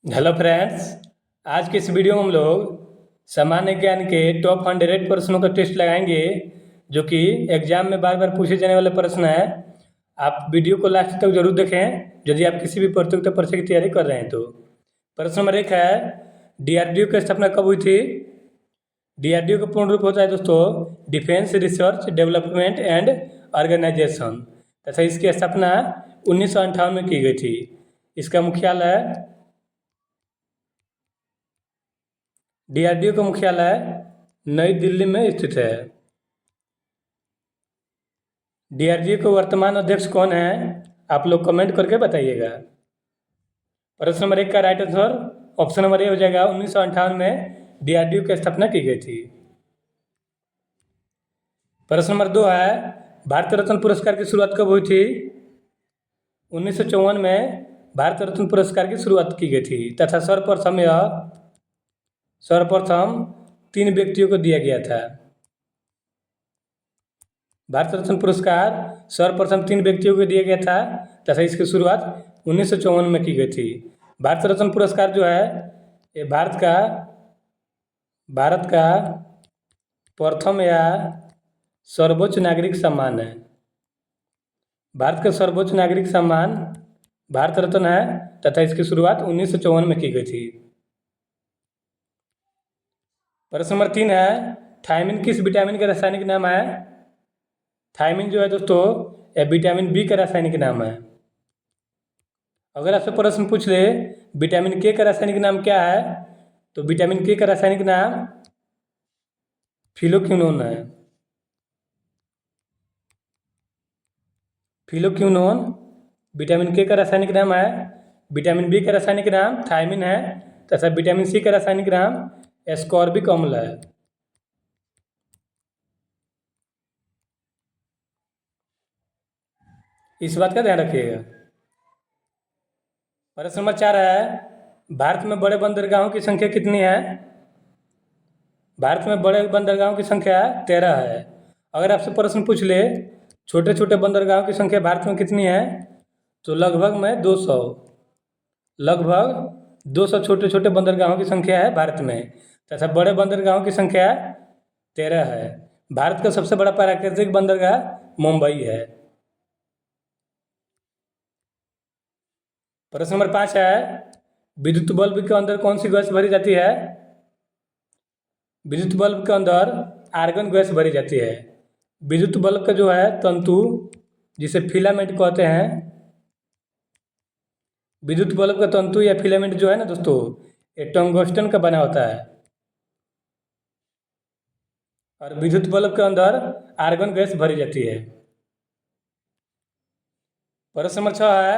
Hello friends. आज के इस वीडियो में हम लोग सामान्य ज्ञान के टॉप 100 प्रश्नों का टेस्ट लगाएंगे, जो कि एग्जाम में बार बार पूछे जाने वाले प्रश्न है। आप वीडियो को लास्ट तक जरूर देखें यदि आप किसी भी प्रतियोगिता परीक्षा की तैयारी कर रहे हैं तो। प्रश्न नंबर 1 है, DRDO की स्थापना कब हुई थी? DRDO का पूर्ण रूप होता है दोस्तों Defence Research Development and Organisation, तथा इसकी स्थापना 1958 में की गई थी। इसका मुख्यालय DRDO का मुख्यालय नई दिल्ली में स्थित है। DRDO के वर्तमान अध्यक्ष कौन है? आप लोग कमेंट करके बताइएगा। प्रश्न नंबर 1 का right answer option number A हो जाएगा। 1958 में DRDO की स्थापना की गई थी। प्रश्न नंबर 2 है, भारत रत्न पुरस्कार की शुरुआत कब हुई थी? 1954 में भारत रत्न पुरस्कार की शुरुआत की गई थी, तथा सर्वप्रथम 3 व्यक्तियों को दिया गया था। भारत रत्न पुरस्कार सर्वप्रथम 3 व्यक्तियों को दिया गया था, तथा इसकी शुरुआत 1954 में की गई थी। भारत रत्न पुरस्कार जो है ये भारत का प्रथम या सर्वोच्च नागरिक सम्मान है। भारत का सर्वोच्च नागरिक सम्मान भारत रत्न है, तथा इसकी शुरुआत 1954 में की गई थी। प्रश्न नंबर 3 है, थायमिन किस विटामिन का रासायनिक नाम है? थायमिन जो है दोस्तों यह विटामिन बी का रासायनिक नाम है। अगर आपसे प्रश्न पूछ ले विटामिन के का रासायनिक नाम क्या है, तो विटामिन के का रासायनिक नाम फिलोक्विनोन है। फिलोक्विनोन विटामिन के का रासायनिक नाम है। विटामिन बी का रासायनिक नाम थायमिन है, तथा विटामिन सी का रासायनिक नाम एस्कॉर्बिक अम्ल है। इस बात का ध्यान रखिएगा। प्रश्न नंबर 4 है, भारत में बड़े बंदरगाहों की संख्या कितनी है? भारत में बड़े बंदरगाहों की संख्या 13 है। अगर आपसे प्रश्न पूछ ले छोटे छोटे बंदरगाहों की संख्या भारत में कितनी है, तो लगभग 200 छोटे छोटे बंदरगाहों की संख्या है भारत में, तथा बड़े बंदरगाहों की संख्या 13 है। भारत का सबसे बड़ा प्राकृतिक बंदरगाह मुंबई है। प्रश्न नंबर 5 है, विद्युत बल्ब के अंदर कौन सी गैस भरी जाती है? विद्युत बल्ब के अंदर आर्गन गैस भरी जाती है। विद्युत बल्ब का जो है तंतु, जिसे फिलामेंट कहते हैं, विद्युत बल्ब का तंतु या फिलामेंट जो है ना दोस्तों, ये टंगस्टन का बना होता है। और विद्युत बल्ब के अंदर आर्गन गैस भरी जाती है। प्रश्न नंबर 6 है,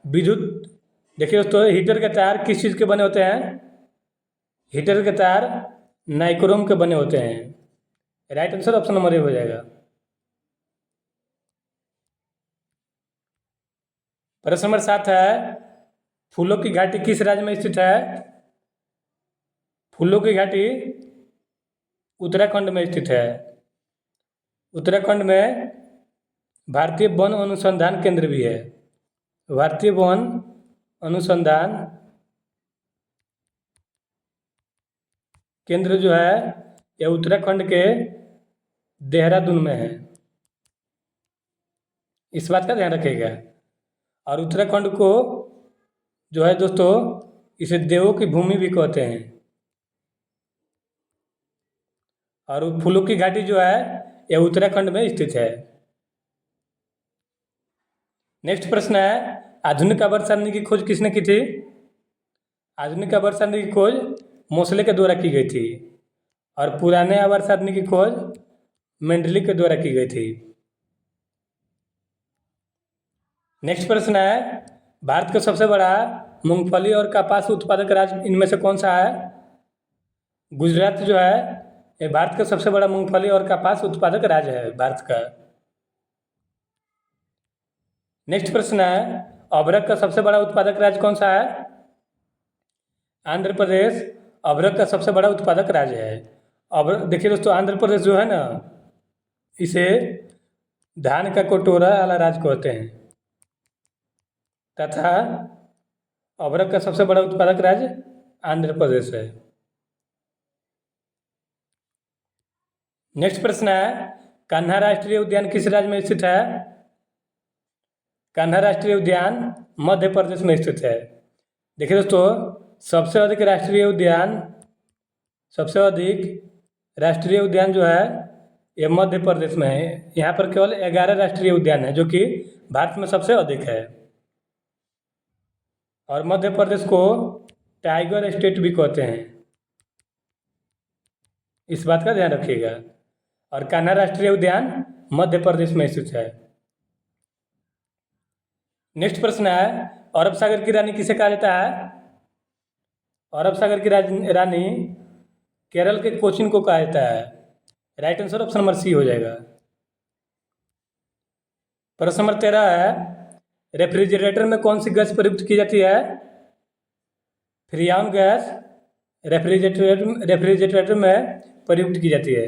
विद्युत देखिए दोस्तों, हीटर के तार किस चीज़ के बने होते हैं? हीटर के तार नाइक्रोम के बने होते हैं। Right answer option number A हो जाएगा। प्रश्न नंबर 7 है, फूलों की घाटी किस राज्य में स्थित है? फूलों की घाटी उत्तराखंड में स्थित है। उत्तराखंड में भारतीय वन अनुसंधान केंद्र भी है। भारतीय वन अनुसंधान केंद्र जो है यह उत्तराखंड के देहरादून में है। इस बात का ध्यान रखिएगा। और उत्तराखंड को जो है दोस्तों, इसे देवों की भूमि भी कहते हैं। और फूलों की घाटी जो है यह उत्तराखंड में स्थित है। नेक्स्ट प्रश्न है, आधुनिक आवर्त सारणी की खोज किसने की थी? आधुनिक आवर्त सारणी की खोज मोसले के द्वारा की गई थी, और पुराने आवर्त सारणी की खोज मेंडली के द्वारा की गई थी। नेक्स्ट प्रश्न है, भारत का सबसे बड़ा मूंगफली और कपास उत्पादक राज्य इनमें से कौन सा है? गुजरात जो है ये भारत का सबसे बड़ा मूंगफली और कपास उत्पादक राज्य है भारत का। नेक्स्ट प्रश्न है, अभ्रक का सबसे बड़ा उत्पादक राज्य कौन सा है? आंध्र प्रदेश अभ्रक का सबसे बड़ा उत्पादक राज्य है। अभ्रक देखिए दोस्तों, आंध्र प्रदेश जो है ना, इसे धान का कटोरा वाला राज्य कहते हैं, तथा अबरख का सबसे बड़ा उत्पादक राज्य आंध्र प्रदेश है। नेक्स्ट प्रश्न है, कान्हा राष्ट्रीय उद्यान किस राज्य में स्थित है? कान्हा राष्ट्रीय उद्यान मध्य प्रदेश में स्थित है। देखिए दोस्तों, सबसे अधिक राष्ट्रीय उद्यान जो है ये मध्य प्रदेश में है। यहाँ पर केवल 11 राष्ट्रीय उद्यान है, जो कि भारत में सबसे अधिक है। और मध्य प्रदेश को टाइगर स्टेट भी कहते हैं, इस बात का ध्यान रखिएगा। और कान्हा राष्ट्रीय उद्यान मध्य प्रदेश में स्थित है। नेक्स्ट प्रश्न है, अरब सागर की रानी किसे कहा जाता है? अरब सागर की रानी केरल के कोचीन को कहा जाता है। Right answer option number C हो जाएगा। प्रश्न नंबर 13 है, रेफ्रिजरेटर में कौन सी गैस प्रयुक्त की जाती है? फ्रीऑन गैस रेफ्रिजरेटर में प्रयुक्त की जाती है।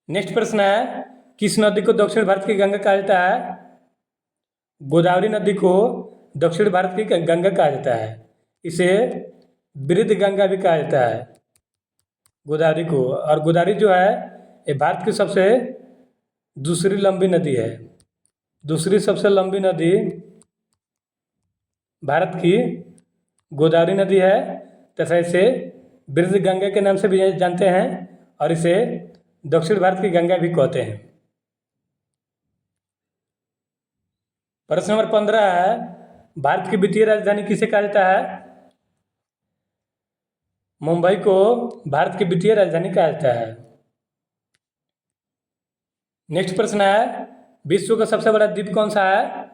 नेक्स्ट प्रश्न है, किस नदी को दक्षिण भारत की गंगा कहा जाता है? गोदावरी नदी को दक्षिण भारत की गंगा कहा जाता है। इसे वृद्ध गंगा भी कहा जाता है गोदावरी को। और गोदावरी जो है ये भारत की सबसे दूसरी लंबी नदी है। दूसरी सबसे लंबी नदी भारत की गोदावरी नदी है, तथा इसे वृद्ध गंगा के नाम से भी जानते हैं और इसे दक्षिण भारत की गंगा भी कहते हैं। प्रश्न नंबर 15 है, भारत की वित्तीय राजधानी किसे कहा जाता है? मुंबई को भारत की वित्तीय राजधानी कहा जाता है। नेक्स्ट प्रश्न है, विश्व का सबसे बड़ा द्वीप कौन सा है?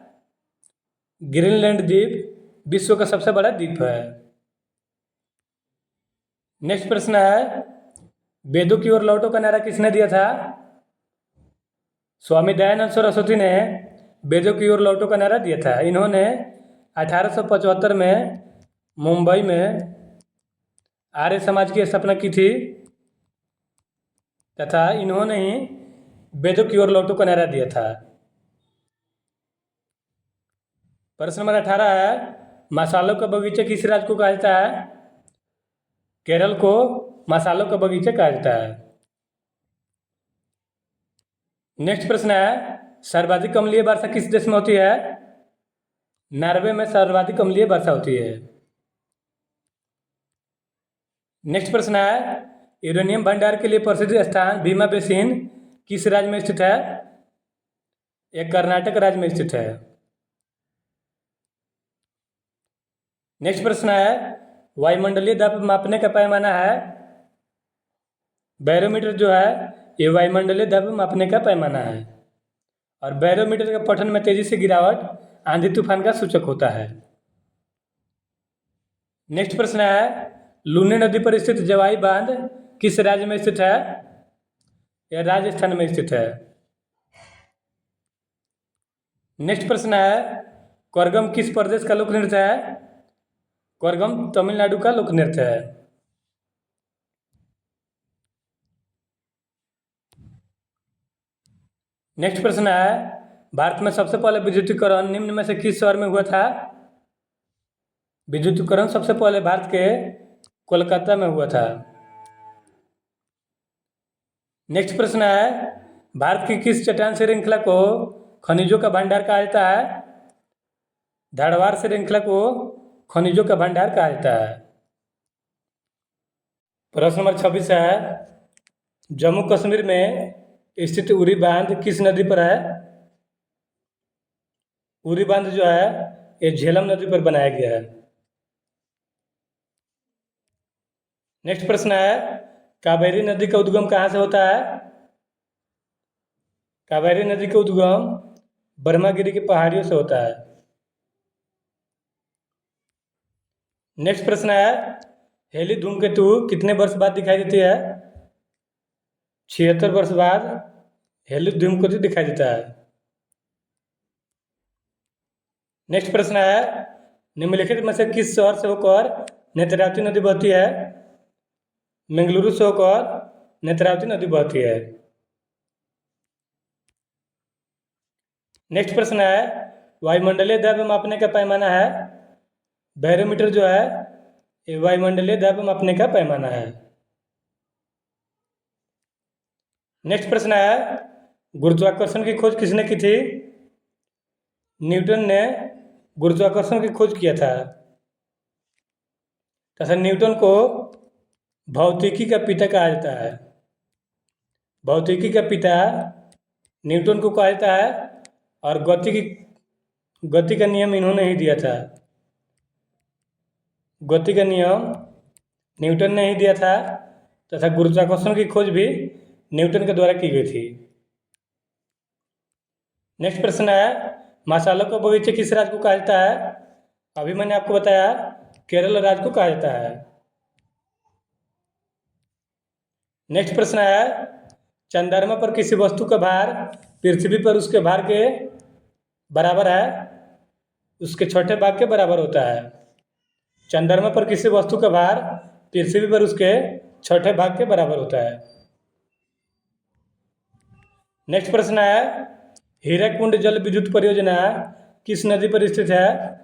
ग्रीनलैंड द्वीप विश्व का सबसे बड़ा द्वीप है। नेक्स्ट प्रश्न है, वेदों की ओर लौटो का नारा किसने दिया था? स्वामी दयानंद सरस्वती ने वेदों की ओर लौटो का नारा दिया था। इन्होंने 1875 में मुंबई में आर्य समाज की स्थापना की थी, तथा इन्होंने ही वेदों की ओर लौटो का नारा दिया था। प्रश्न नंबर 18 है, मसालों का बगीचा किस राज्य को कहा जाता है? केरल को मसालों का बगीचा कहा जाता है। नेक्स्ट प्रश्न है, सर्वाधिक अम्लीय वर्षा किस देश में होती है? नॉर्वे में सर्वाधिक अम्लीय वर्षा होती है। नेक्स्ट प्रश्न है, यूरेनियम भंडार के लिए प्रसिद्ध स्थान भीमा बेसिन किस राज्य में स्थित है? यह कर्नाटक राज्य में स्थित है। नेक्स्ट प्रश्न है, वायुमंडलीय दाब मापने का पैमाना है? बैरोमीटर जो है ये वायुमंडलीय दाब मापने का पैमाना है। और बैरोमीटर के पठन में तेजी से गिरावट आंधी तूफान का सूचक होता है। नेक्स्ट प्रश्न है, लूनी नदी पर स्थित जवाई बांध किस राज्य में स्थित है? यह राजस्थान में स्थित है। नेक्स्ट प्रश्न है, कोरगम किस प्रदेश का लोक नृत्य है? कोरगम तमिलनाडु का लोक नृत्य है। नेक्स्ट प्रश्न है, भारत में सबसे पहले विद्युतीकरण निम्न में से किस शहर में हुआ था? विद्युतीकरण सबसे पहले भारत के कोलकाता में हुआ था। नेक्स्ट प्रश्न है, भारत की किस चट्टान श्रृंखला को खनिजों का भंडार कहा जाता है? धारवाड़ श्रृंखला को खनिजों का भंडार कहा जाता है। प्रश्न नंबर 26 है, जम्मू कश्मीर में स्थित उरी बांध किस नदी पर है? उरी बांध जो है ये झेलम नदी पर बनाया गया है। नेक्स्ट प्रश्न है, कावेरी नदी का उद्गम कहाँ से होता है? कावेरी नदी का उद्गम ब्रह्मगिरी की पहाड़ियों से होता है। नेक्स्ट प्रश्न है, हेली धूमकेतु कितने वर्ष बाद दिखाई देती है? 76 वर्ष बाद हेली धूमकेतु दिखाई देता है। नेक्स्ट प्रश्न है, निम्नलिखित में से किस शहर से होकर नेत्रावती नदी बहती है? बेंगलुरु से होकर नेत्रावती नदी बहती है। नेक्स्ट प्रश्न है, वायुमंडलीय दाब मापने का पैमाना है। बैरोमीटर जो है ये वायुमंडलीय दाब मापने का पैमाना है। नेक्स्ट प्रश्न है, गुरुत्वाकर्षण की खोज किसने की थी? न्यूटन ने गुरुत्वाकर्षण की खोज किया था तथा न्यूटन को भौतिकी का पिता कहा जाता है। भौतिकी का पिता न्यूटन को कहा जाता है और गति का नियम इन्होंने ही दिया था। गति का नियम न्यूटन ने ही दिया था तथा गुरुत्वाकर्षण की खोज भी न्यूटन के द्वारा की गई थी। नेक्स्ट प्रश्न है, मसालों के बगीचे किस राज्य को कहा जाता है? अभी मैंने आपको बताया केरल राज्य को कहा जाता है। नेक्स्ट प्रश्न है, चंद्रमा पर किसी वस्तु का भार पृथ्वी पर उसके भार के बराबर है, उसके छोटे भाग के बराबर होता है। चंद्रमा पर किसी वस्तु का भार पृथ्वी पर उसके छोटे भाग के बराबर होता है। नेक्स्ट प्रश्न है, हीराकुंड जल विद्युत परियोजना किस नदी पर स्थित है?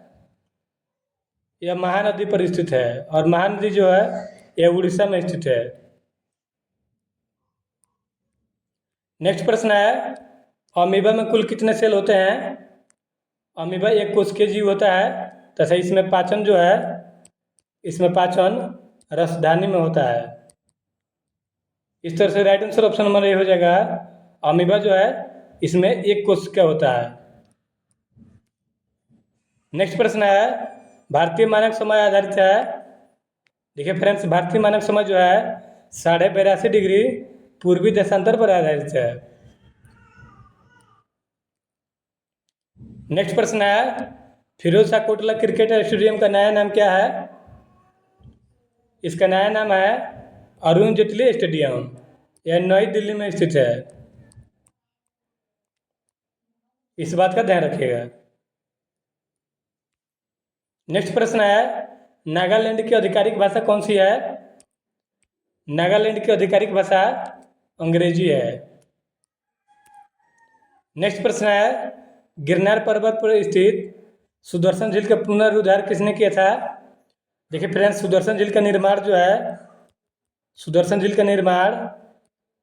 यह महानदी पर स्थित है और महानदी जो है यह उड़ीसा में स्थित है। नेक्स्ट प्रश्न है, अमीबा में कुल कितने सेल होते हैं? अमीबा एक कोशिकीय जीव होता है तथा इसमें पाचन जो है रसधानी में होता है। इस तरह से right answer option number A हो जाएगा। अमीबा जो है इसमें एक कोशिका होता है। नेक्स्ट प्रश्न है, भारतीय मानक समय आधारित है। देखिए फ्रेंड्स, भारतीय मानक समय जो है 82.5 डिग्री पूर्वी देशांतर पर आधारित है। नेक्स्ट प्रश्न है, फिरोज शाह कोटला क्रिकेट स्टेडियम का नया नाम क्या है? इसका नया नाम है अरुण जेटली स्टेडियम। यह नई दिल्ली में स्थित है। इस बात का ध्यान रखिएगा। नेक्स्ट प्रश्न है, नागालैंड की आधिकारिक भाषा कौन सी है? नागालैंड की आधिकारिक भाषा अंग्रेजी है। नेक्स्ट प्रश्न है, गिरनार पर्वत पर स्थित सुदर्शन झील का पुनरुद्धार किसने किया था? देखिए फ्रेंड्स, सुदर्शन झील का निर्माण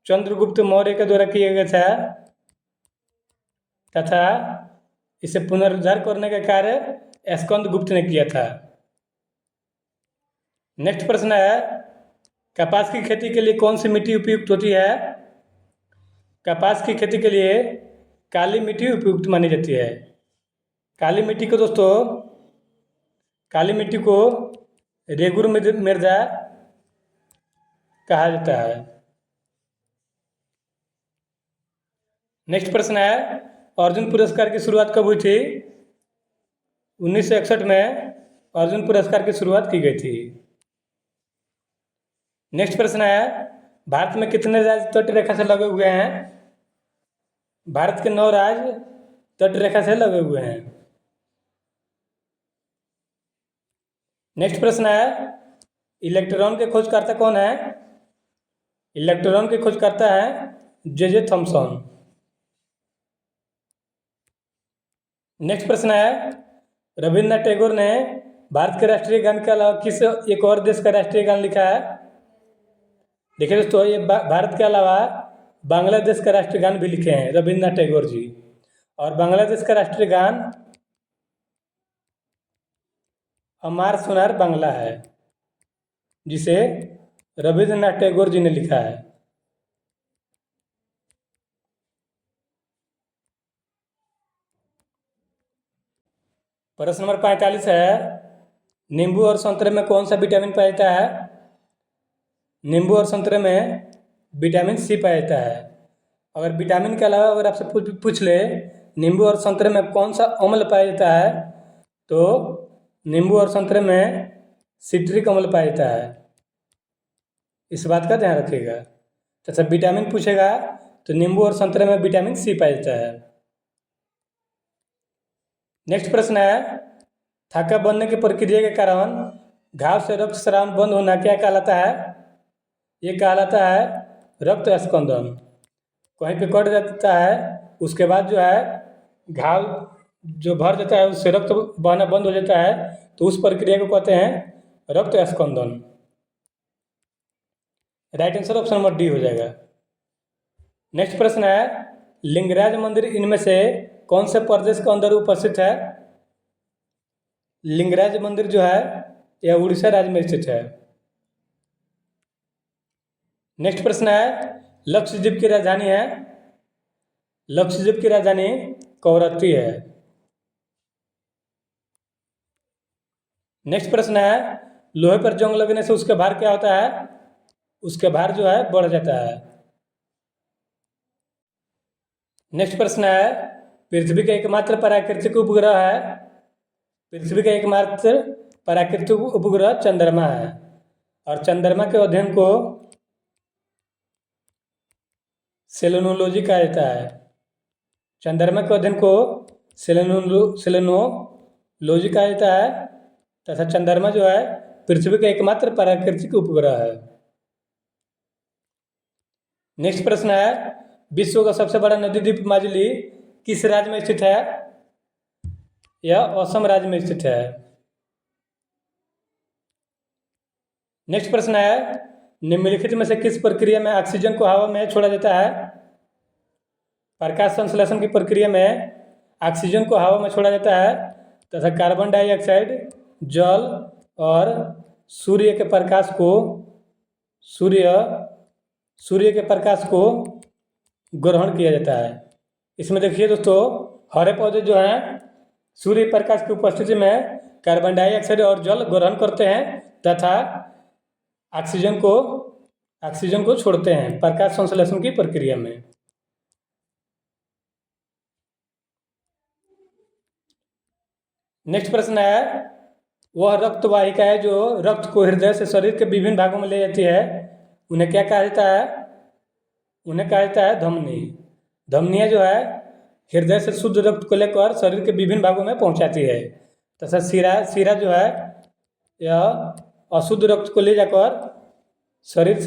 चंद्रगुप्त मौर्य के द्वारा किया गया था तथा इसे पुनरुद्धार करने का कार्य स्कंदगुप्त ने किया था। नेक्स्ट प्रश्न है, कपास की खेती के लिए कौन सी मिट्टी उपयुक्त होती है? कपास की खेती के लिए काली मिट्टी उपयुक्त मानी जाती है। काली मिट्टी को रेगुर मृदा कहा जाता है। नेक्स्ट प्रश्न है, अर्जुन पुरस्कार की शुरुआत कब हुई थी? 1961 में अर्जुन पुरस्कार की शुरुआत की गई थी। नेक्स्ट प्रश्न है, भारत में कितने राज्य तट रेखा से लगे हुए हैं? भारत के 9 राज्य तट रेखा से लगे हुए हैं। नेक्स्ट प्रश्न है, इलेक्ट्रॉन के खोजकर्ता कौन है? इलेक्ट्रॉन के खोजकर्ता है जे थॉमसन। नेक्स्ट प्रश्न है, रविन्द्रनाथ टैगोर ने भारत के राष्ट्रीय गान के अलावा किस एक और देश का राष्ट्रीय गान लिखा है? देखिए दोस्तों, ये भारत के अलावा बांग्लादेश का राष्ट्रीय गान भी लिखे हैं रविन्द्रनाथ टैगोर जी। और बांग्लादेश का राष्ट्रीय गान अमार सोनार बांग्ला है, जिसे रविन्द्रनाथ टैगोर जी ने लिखा है। प्रश्न नंबर 45 है, नींबू और संतरे में कौन सा विटामिन पाया जाता है? नींबू और संतरे में विटामिन सी पाया जाता है। अगर विटामिन के अलावा अगर आपसे पूछ ले नींबू और संतरे में कौन सा अम्ल पाया जाता है, तो नींबू और संतरे में सिट्रिक अम्ल पाया जाता है। इस बात का ध्यान रखिएगा। तथा विटामिन पूछेगा तो नींबू और संतरे में विटामिन सी पाया जाता है। नेक्स्ट प्रश्न है, थाका बनने की प्रक्रिया के कारण घाव से रक्त स्राव बंद होना क्या कहलाता है? ये कहलाता है रक्त स्कंदन। कहीं पे कट जाता है उसके बाद जो है घाव जो भर जाता है उससे रक्त बहना बंद हो जाता है, तो उस प्रक्रिया को कहते हैं रक्त स्कंदन। Right answer option number D हो जाएगा। नेक्स्ट प्रश्न है, लिंगराज मंदिर इनमें से कौन से प्रदेश के अंदर उपस्थित है? लिंगराज मंदिर जो है यह उड़ीसा राज्य में स्थित है। नेक्स्ट प्रश्न है, लक्षद्वीप की राजधानी है? लक्षद्वीप की राजधानी कवरत्ती है। नेक्स्ट प्रश्न है, लोहे पर जंग लगने से उसका भार क्या होता है? उसका भार जो है बढ़ जाता है। नेक्स्ट प्रश्न है, पृथ्वी का एकमात्र प्राकृतिक उपग्रह है? पृथ्वी का एकमात्र प्राकृतिक उपग्रह चंद्रमा है, और चंद्रमा के अध्ययन को सेलेनोलॉजी कहा जाता है। चंद्रमा के अध्ययन को सेलेनोलॉजी कहा जाता है, तथा चंद्रमा जो है पृथ्वी का एकमात्र प्राकृतिक उपग्रह है। नेक्स्ट प्रश्न है, विश्व का सबसे बड़ा नदी द्वीप माजुली किस राज्य में स्थित है? यह असम राज्य में स्थित है। नेक्स्ट प्रश्न है, निम्नलिखित में से किस प्रक्रिया में ऑक्सीजन को हवा में छोड़ा जाता है? प्रकाश संश्लेषण की प्रक्रिया में ऑक्सीजन को हवा में छोड़ा जाता है, तथा कार्बन डाइऑक्साइड, जल और सूर्य के प्रकाश को ग्रहण किया जाता है। इसमें देखिए दोस्तों, हरे पौधे जो हैं सूर्य प्रकाश की उपस्थिति में कार्बन डाइऑक्साइड और जल ग्रहण करते हैं तथा ऑक्सीजन को छोड़ते हैं प्रकाश संश्लेषण की प्रक्रिया में। नेक्स्ट प्रश्न है, वह रक्त वाहिकाएं जो रक्त को हृदय से शरीर के विभिन्न भागों में ले जाती है, उन्हें क्या कहा जाता है? उन्हें कहा जाता है धमनी। धमनियाँ जो है हृदय से शुद्ध रक्त को लेकर शरीर के विभिन्न भागों में पहुंचाती है, तथा शिरा जो है यह अशुद्ध रक्त को ले जाकर शरीर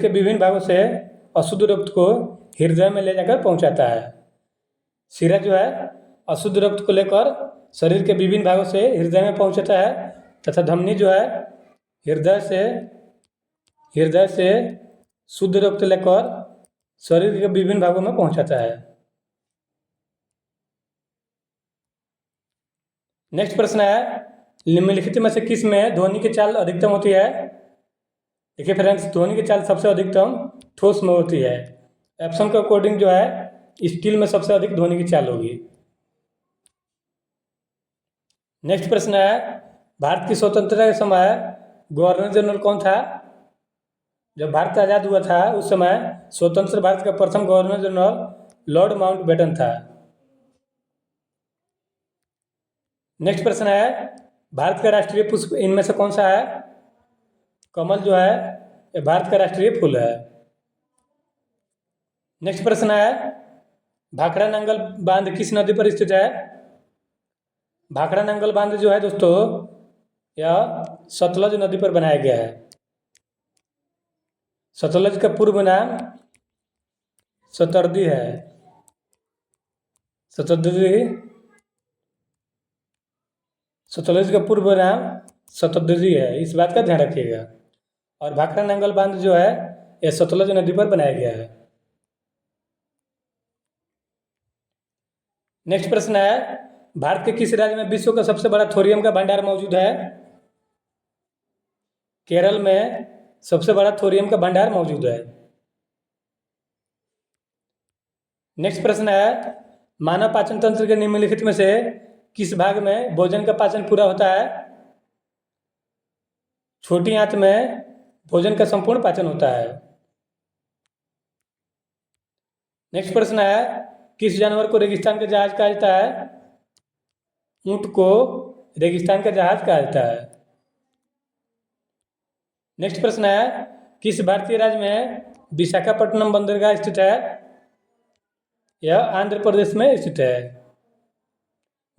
के विभिन्न भागों से अशुद्ध रक्त को हृदय में ले जाकर पहुंचाता है। शिरा जो है अशुद्ध रक्त को लेकर शरीर के विभिन्न भागों से हृदय में पहुंचाता है, तथा धमनी जो है हृदय से शुद्ध रक्त लेकर शरीर के विभिन्न भागों में पहुंचाता है। नेक्स्ट प्रश्न है, निम्नलिखित में से किस में ध्वनि की चाल अधिकतम होती है? देखिए फ्रेंड्स, ध्वनि की चाल सबसे अधिकतम ठोस में होती है। ऑप्शन के अकॉर्डिंग जो है स्टील में सबसे अधिक ध्वनि की चाल होगी। नेक्स्ट प्रश्न है, भारत की स्वतंत्रता के समय गवर्नर जनरल कौन था? जब भारत आज़ाद हुआ था उस समय स्वतंत्र भारत का प्रथम गवर्नर जनरल लॉर्ड माउंटबेटन था। नेक्स्ट प्रश्न है, भारत का राष्ट्रीय पुष्प इनमें से कौन सा है? कमल जो है ये भारत का राष्ट्रीय फूल है। नेक्स्ट प्रश्न है, भाखड़ा नंगल बांध किस नदी पर स्थित है? भाखड़ा नंगल बांध जो है दोस्तों यह सतलज नदी पर बनाया गया है। सतलज का पूर्व नाम शतरदी है। सतलज का पूर्व नाम शतरदी है, इस बात का ध्यान रखिएगा। और भाखड़ा नंगल बांध जो है यह सतलज नदी पर बनाया गया है। नेक्स्ट प्रश्न है, भारत के किस राज्य में विश्व का सबसे बड़ा थोरियम का भंडार मौजूद है? केरल में सबसे बड़ा थोरियम का भंडार मौजूद है। नेक्स्ट प्रश्न है, मानव पाचन तंत्र के निम्नलिखित में से किस भाग में भोजन का पाचन पूरा होता है? छोटी आंत में भोजन का संपूर्ण पाचन होता है। नेक्स्ट प्रश्न है, किस जानवर को रेगिस्तान का जहाज कहा जाता है? ऊंट को रेगिस्तान का जहाज कहा जाता है। नेक्स्ट प्रश्न है, किस भारतीय राज्य में विशाखापट्टनम बंदरगाह स्थित है? यह आंध्र प्रदेश में स्थित है।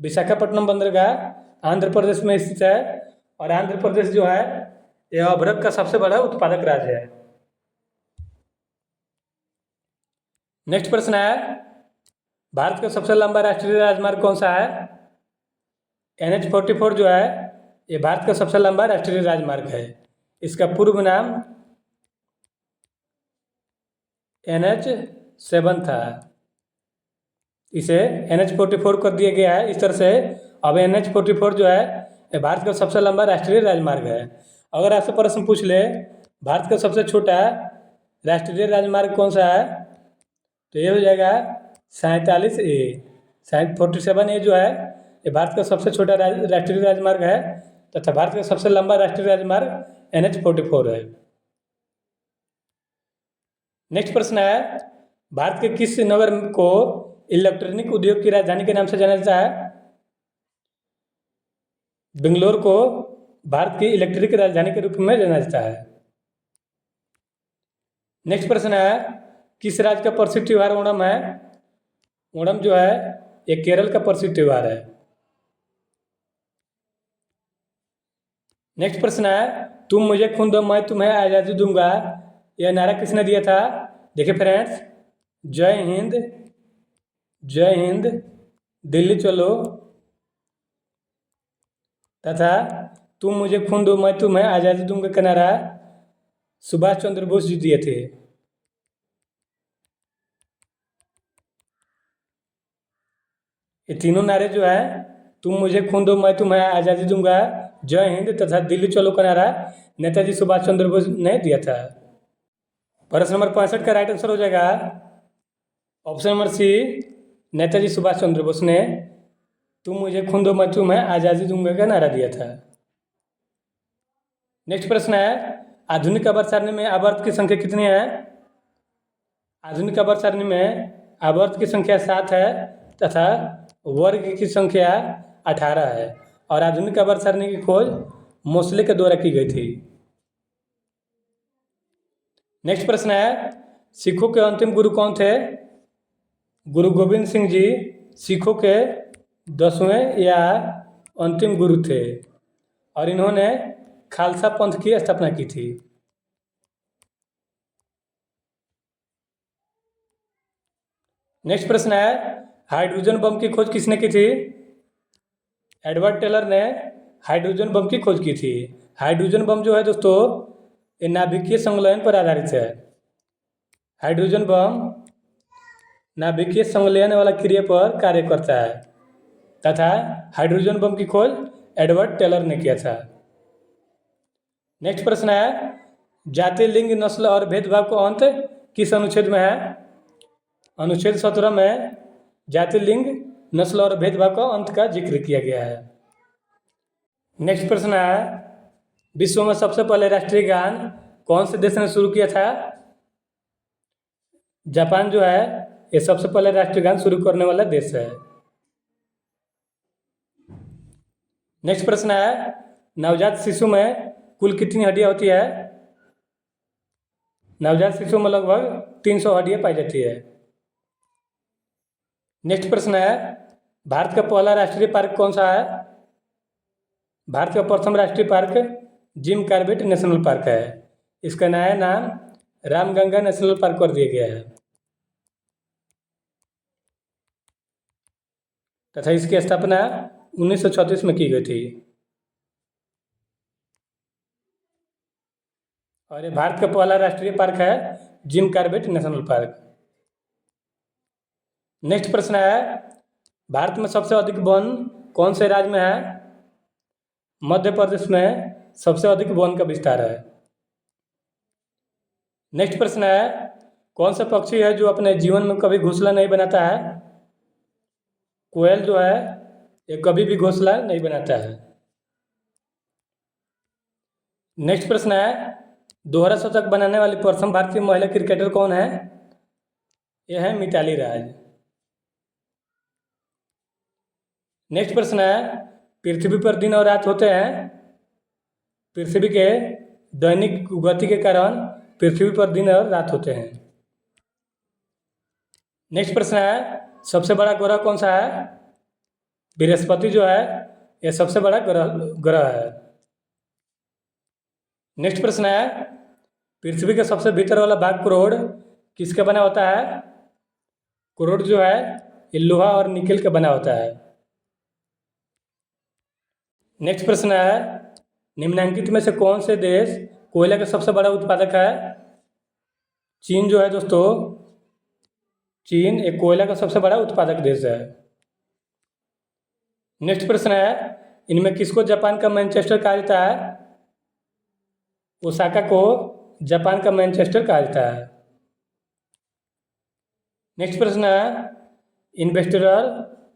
विशाखापट्टनम बंदरगाह आंध्र प्रदेश में स्थित है, और आंध्र प्रदेश जो है यह अभ्रक का सबसे बड़ा उत्पादक राज्य है। नेक्स्ट प्रश्न है, भारत का सबसे लंबा राष्ट्रीय राजमार्ग कौन सा है? NH-44 जो है ये भारत का सबसे लंबा राष्ट्रीय राजमार्ग है। इसका पूर्व नाम NH-7 था, इसे NH-44 कर दिया गया है। इस तरह से अब NH-44 जो है ये भारत का सबसे लंबा राष्ट्रीय राजमार्ग है। अगर आपसे प्रश्न पूछ ले भारत का सबसे छोटा राष्ट्रीय राजमार्ग कौन सा है, तो ये हो जाएगा 47A। 47A जो है ये भारत का सबसे छोटा राष्ट्रीय राजमार्ग है तथा भारत का सबसे लंबा राष्ट्रीय राजमार्ग NH-44 है। नेक्स्ट प्रश्न है, भारत के किस नगर को इलेक्ट्रॉनिक उद्योग की राजधानी के नाम से जाना जाता है? बेंगलोर को भारत की इलेक्ट्रिक राजधानी के रूप में जाना जाता है। नेक्स्ट प्रश्न है, किस राज्य का प्रसिद्ध त्यौहार ओणम है? ओणम जो है ये केरल का प्रसिद्ध त्यौहार है। नेक्स्ट प्रश्न है, तुम मुझे खून दो मैं तुम्हें आज़ादी दूंगा, यह नारा किसने दिया था? देखिए फ्रेंड्स, जय हिंद, जय हिंद, दिल्ली चलो तथा तुम मुझे खून दो मैं तुम्हें आज़ादी दूंगा का नारा सुभाष चंद्र बोस जी दिए थे। ये तीनों नारे जो है, तुम मुझे खून दो मैं तुम्हें आज़ादी दूंगा, जय हिंद तथा दिल्ली चलो का नारा नेताजी सुभाष चंद्र बोस ने दिया था। प्रश्न नंबर 65 का राइट आंसर हो जाएगा option number C, Netaji Subhash Chandra Bose ने तुम मुझे खून दो मैं तुम्हें आज़ादी दूंगा का नारा दिया था। नेक्स्ट प्रश्न है, आधुनिक आवर्त सारणी में आवर्त की संख्या कितनी है? आधुनिक आवर्त सारणी में आवर्त की संख्या 7 है तथा वर्ग की संख्या 18 है और आधुनिक आवर्त सारणी की खोज मोसले के द्वारा की गई थी। नेक्स्ट प्रश्न है, सिखों के अंतिम गुरु कौन थे? गुरु गोविंद सिंह जी सिखों के 10वें या अंतिम गुरु थे और इन्होंने खालसा पंथ की स्थापना की थी। नेक्स्ट प्रश्न है, हाइड्रोजन बम की खोज किसने की थी? एडवर्ड टेलर ने हाइड्रोजन बम की खोज की थी। हाइड्रोजन बम जो है दोस्तों ये नाभिकीय संलयन पर आधारित है। हाइड्रोजन बम नाभिकीय संलयन वाला क्रिया पर कार्य करता है तथा हाइड्रोजन बम की खोज एडवर्ड टेलर ने किया था। नेक्स्ट प्रश्न है, जाति, लिंग, नस्ल और भेदभाव का अंत किस अनुच्छेद में है? अनुच्छेद 17 में जाति, लिंग, नस्ल और भेदभाव का अंत का जिक्र किया गया है। नेक्स्ट प्रश्न है, विश्व में सबसे पहले राष्ट्रीय गान कौन से देश ने शुरू किया था? जापान जो है ये सबसे पहले राष्ट्रीय गान शुरू करने वाला देश है। नेक्स्ट प्रश्न है, नवजात शिशु में कुल कितनी हड्डियां होती है? नवजात शिशु में लगभग 300 हड्डियां पाई जाती है। नेक्स्ट प्रश्न है, भारत का पहला राष्ट्रीय पार्क कौन सा है? भारत का प्रथम राष्ट्रीय park Jim Corbett national park है। इसका नया नाम रामगंगा नेशनल पार्क कर दिया गया है तथा इसकी स्थापना 1936 में की गई थी और ये भारत का पहला राष्ट्रीय पार्क है Jim Corbett national park. Next प्रश्न है, भारत में सबसे अधिक वन कौन से राज्य में है? मध्य प्रदेश में सबसे अधिक वन का विस्तार है। नेक्स्ट प्रश्न है, कौन सा पक्षी है जो अपने जीवन में कभी घोंसला नहीं बनाता है? कोयल जो है ये कभी भी घोंसला नहीं बनाता है। नेक्स्ट प्रश्न है, दोहरा शतक बनाने वाली प्रथम भारतीय महिला क्रिकेटर कौन है? यह है मिताली राज। नेक्स्ट प्रश्न है, पृथ्वी पर दिन और रात होते हैं। पृथ्वी के दैनिक गति के कारण पृथ्वी पर दिन और रात होते हैं। नेक्स्ट प्रश्न है, सबसे बड़ा ग्रह कौन सा है? बृहस्पति जो है यह सबसे बड़ा ग्रह है। नेक्स्ट प्रश्न है, पृथ्वी के सबसे भीतर वाला भाग करोड़ किसका बना होता है? करोड़ जो है ये लोहा और निकेल का बना होता है। नेक्स्ट प्रश्न है, निम्नलिखित में से कौन से देश कोयला का सबसे बड़ा उत्पादक है? चीन जो है दोस्तों, चीन एक कोयला का सबसे बड़ा उत्पादक देश है। नेक्स्ट प्रश्न है, इनमें किसको जापान का मैनचेस्टर कहा जाता है? ओसाका को जापान का मैनचेस्टर कहा जाता है। नेक्स्ट प्रश्न है, इन्वेस्टर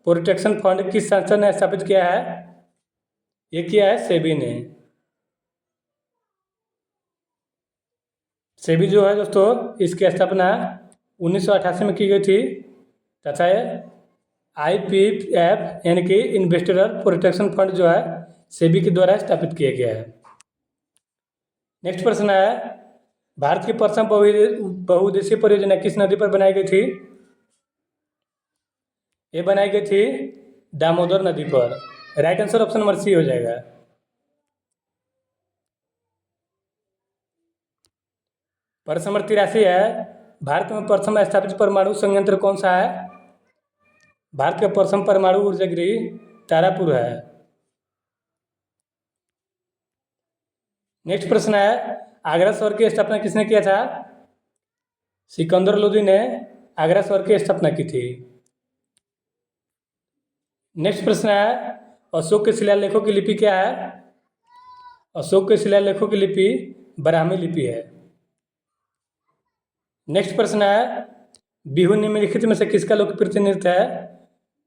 प्रोटेक्शन फंड किस संस्था ने स्थापित किया है? ये किया है सेबी ने। सेबी जो है दोस्तों, इसकी स्थापना 1988 में की गई थी तथा IPF यानी कि इन्वेस्टर प्रोटेक्शन फंड जो है सेबी के द्वारा स्थापित किया गया है। नेक्स्ट प्रश्न है, भारत की प्रथम बहुउद्देशीय परियोजना किस नदी पर बनाई गई थी? ये बनाई गई थी दामोदर नदी पर। Right answer option number C हो जाएगा। प्रश्न नंबर 83 है, भारत में प्रथम स्थापित परमाणु संयंत्र कौन सा है? भारत का प्रथम परमाणु ऊर्जा गृह तारापुर है। नेक्स्ट प्रश्न है, आगरा शहर की स्थापना किसने किया था? सिकंदर लोदी ने आगरा शहर की स्थापना की थी। नेक्स्ट प्रश्न है, अशोक के शिलालेखों की लिपि क्या है? अशोक के शिलालेखों की लिपि ब्राह्मी लिपि है। नेक्स्ट प्रश्न है, बिहू निम्नलिखित में से किसका लोकप्रिय नृत्य है?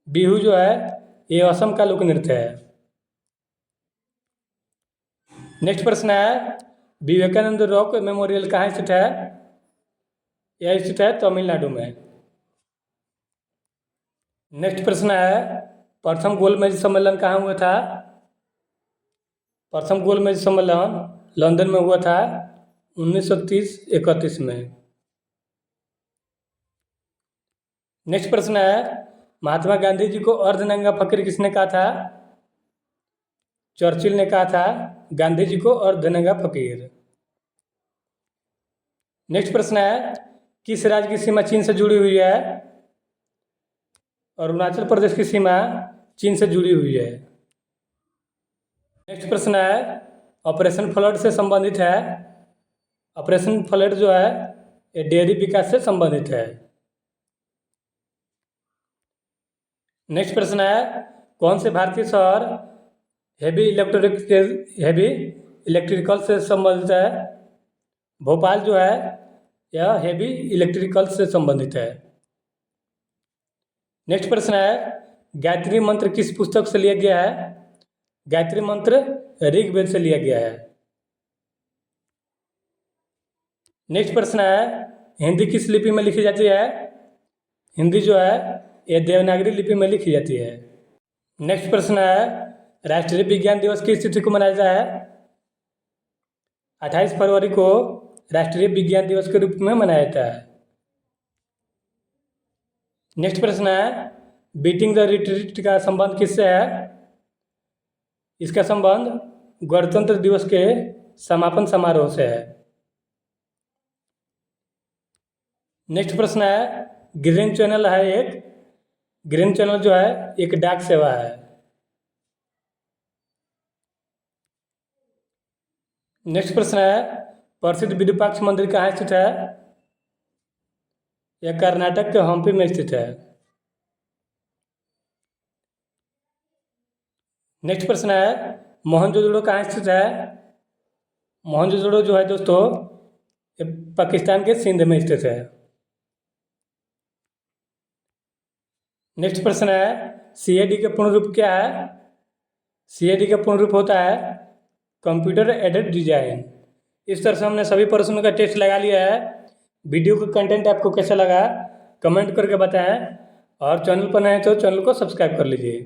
बिहू जो है ये असम का लोक नृत्य है। नेक्स्ट प्रश्न है, विवेकानंद रॉक मेमोरियल कहाँ स्थित है? यह स्थित है तमिलनाडु में। नेक्स्ट प्रश्न है, प्रथम गोलमेज सम्मेलन कहाँ हुआ था? प्रथम गोलमेज सम्मेलन लंदन में हुआ था 1930-31 में। नेक्स्ट प्रश्न है, महात्मा गांधी जी को अर्धनंगा फकीर किसने कहा था? चर्चिल ने कहा था गांधी जी को अर्धनंगा फकीर। नेक्स्ट प्रश्न है, किस राज्य की सीमा चीन से जुड़ी हुई है? अरुणाचल प्रदेश की सीमा चीन से जुड़ी हुई है। नेक्स्ट प्रश्न है, ऑपरेशन फ्लड से संबंधित है। ऑपरेशन फ्लड जो है ये डेयरी विकास से संबंधित है। नेक्स्ट प्रश्न है, कौन से भारतीय शहर हेवी इलेक्ट्रिकल से संबंधित है? भोपाल जो है यह हेवी इलेक्ट्रिकल से संबंधित है। नेक्स्ट प्रश्न है, गायत्री मंत्र किस पुस्तक से लिया गया है? गायत्री मंत्र ऋग्वेद से लिया गया है। नेक्स्ट प्रश्न है, हिंदी किस लिपि में लिखी जाती है? हिंदी जो है यह देवनागरी लिपि में लिखी जाती है। नेक्स्ट प्रश्न है, राष्ट्रीय विज्ञान दिवस किस तिथि को मनाया जाता है? 28 फरवरी को राष्ट्रीय विज्ञान दिवस के रूप में मनाया जाता है। नेक्स्ट प्रश्न है, बीटिंग द रिट्रीट का संबंध किससे है? इसका संबंध गणतंत्र दिवस के समापन समारोह से है। नेक्स्ट प्रश्न है, ग्रीन चैनल है एक ग्रीन चैनल जो है एक डाक सेवा है। नेक्स्ट प्रश्न है, प्रसिद्ध विरूपाक्ष मंदिर कहाँ स्थित है? यह कर्नाटक के हम्पी में स्थित है। नेक्स्ट प्रश्न है, मोहनजोदड़ो कहाँ स्थित है? मोहनजोदड़ो जो है दोस्तों ये पाकिस्तान के सिंध में स्थित है। नेक्स्ट प्रश्न है, CAD का पूर्ण रूप क्या है? CAD का पूर्ण रूप होता है कंप्यूटर एडेड डिजाइन। इस तरह से हमने सभी प्रश्नों का टेस्ट लगा लिया है। वीडियो का कंटेंट आपको कैसा लगा कमेंट करके बताएं और चैनल पर नए तो चैनल को सब्सक्राइब कर लीजिए।